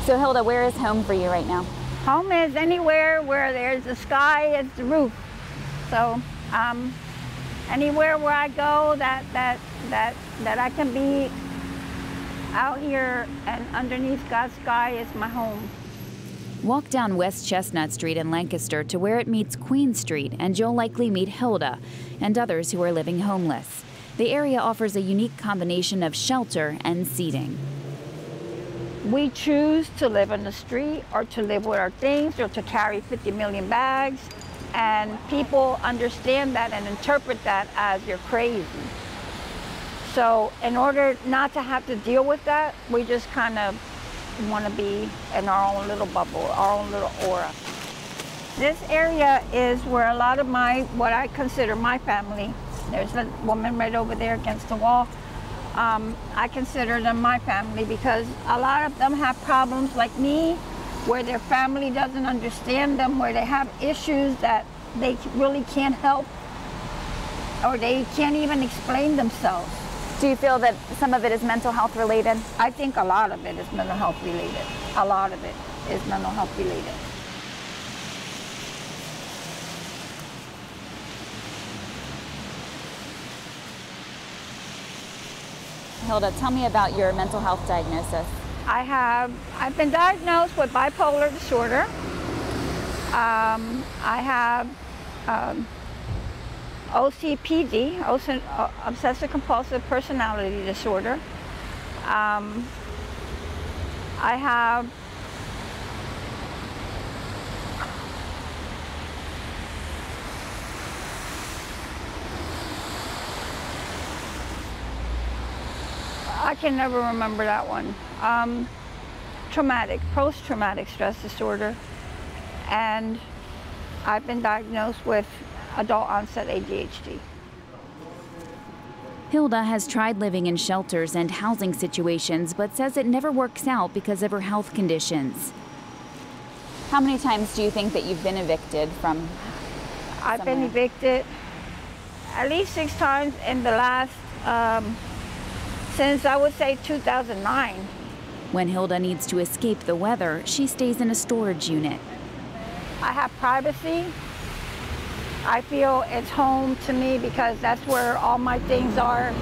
So Hilda, where is home for you right now? Home is anywhere where there's the sky, it's the roof. So anywhere where I go that I can be out here and underneath God's sky is my home. Walk down West Chestnut Street in Lancaster to where it meets Queen Street, and you'll likely meet Hilda and others who are living homeless. The area offers a unique combination of shelter and seating. We choose to live on the street or to live with our things or to carry 50 million bags, and people understand that and interpret that as you're crazy. So in order not to have to deal with that, we just kind of want to be in our own little bubble, our own little aura. This area is where a lot of what I consider my family. There's a woman right over there against the wall. I consider them my family because a lot of them have problems like me, where their family doesn't understand them, where they have issues that they really can't help, or they can't even explain themselves. Do you feel that some of it is mental health related? I think a lot of it is mental health related. A lot of it is mental health related. Hilda, tell me about your mental health diagnosis. I've been diagnosed with bipolar disorder. I have OCPD, obsessive compulsive personality disorder. I have I can never remember that one. Post-traumatic stress disorder, and I've been diagnosed with adult onset ADHD. Hilda has tried living in shelters and housing situations, but says it never works out because of her health conditions. How many times do you think that you've been evicted from I've been evicted at least 6 times in the last, since I would say 2009. When Hilda needs to escape the weather, she stays in a storage unit. I have privacy. I feel it's home to me because that's where all my things are.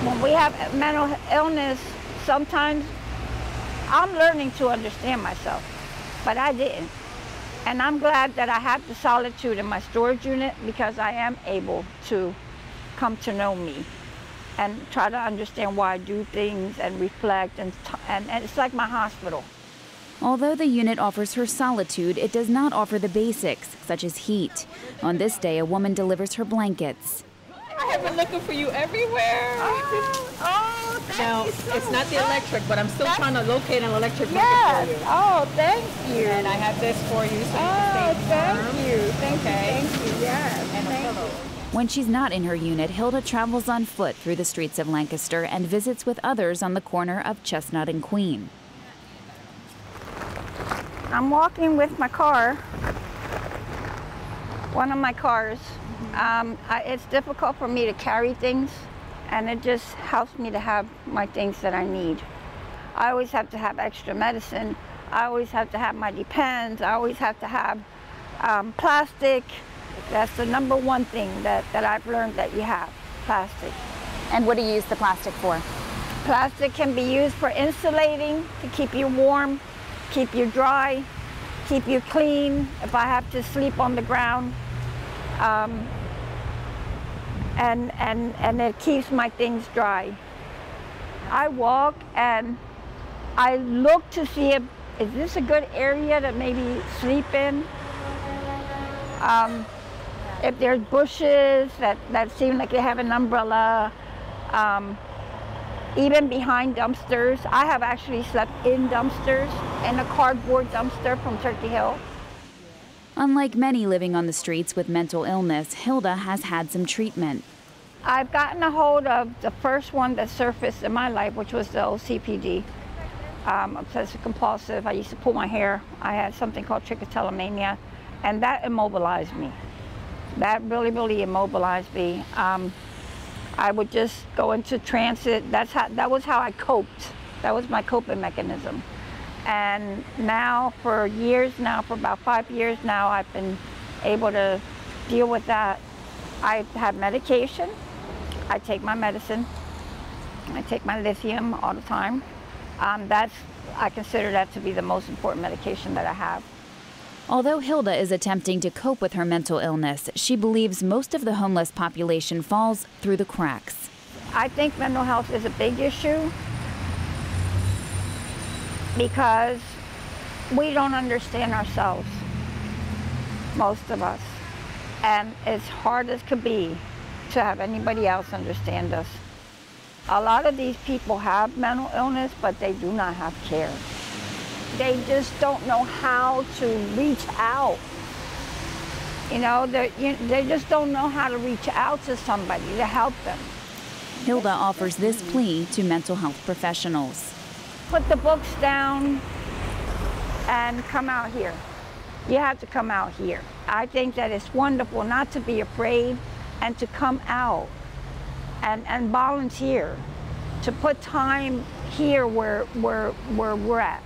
When we have mental illness, sometimes I'm learning to understand myself, but I didn't. And I'm glad that I have the solitude in my storage unit because I am able to come to know me and try to understand why I do things and reflect, and it's like my hospital. Although the unit offers her solitude, it does not offer the basics, such as heat. On this day, a woman delivers her blankets. I have been looking for you everywhere. Thank you so it's not the much. electric, but I'm still trying to locate an electric blanket for you. Oh, thank you. And I have this for you so you can stay warm. Thank you. Okay. Thank you. Yes. And a pillow. When she's not in her unit, Hilda travels on foot through the streets of Lancaster and visits with others on the corner of Chestnut and Queen. I'm walking with my car, one of my cars. It's difficult for me to carry things, and it just helps me to have my things that I need. I always have to have extra medicine. I always have to have my Depends. I always have to have plastic. That's the number one thing that I've learned that you have, plastic. And what do you use the plastic for? Plastic can be used for insulating, to keep you warm, keep you dry, keep you clean if I have to sleep on the ground. And it keeps my things dry. I walk and I look to see is this a good area to maybe sleep in? If there's bushes that seem like they have an umbrella, even behind dumpsters. I have actually slept in dumpsters, in a cardboard dumpster from Turkey Hill. Unlike many living on the streets with mental illness, Hilda has had some treatment. I've gotten a hold of the first one that surfaced in my life, which was the OCPD, obsessive compulsive. I used to pull my hair. I had something called trichotillomania, and that immobilized me. That really, really immobilized me. I would just go into transit. That was how I coped. That was my coping mechanism. And now for years now, for about 5 years now, I've been able to deal with that. I have medication. I take my medicine. I take my lithium all the time. I consider that to be the most important medication that I have. Although Hilda is attempting to cope with her mental illness, she believes most of the homeless population falls through the cracks. I think mental health is a big issue because we don't understand ourselves, most of us. And as hard as could be to have anybody else understand us. A lot of these people have mental illness, but they do not have care. They just don't know how to reach out. You know, they just don't know how to reach out to somebody to help them. Hilda offers this plea to mental health professionals. Put the books down and come out here. You have to come out here. I think that it's wonderful not to be afraid and to come out and volunteer, to put time here where we're at.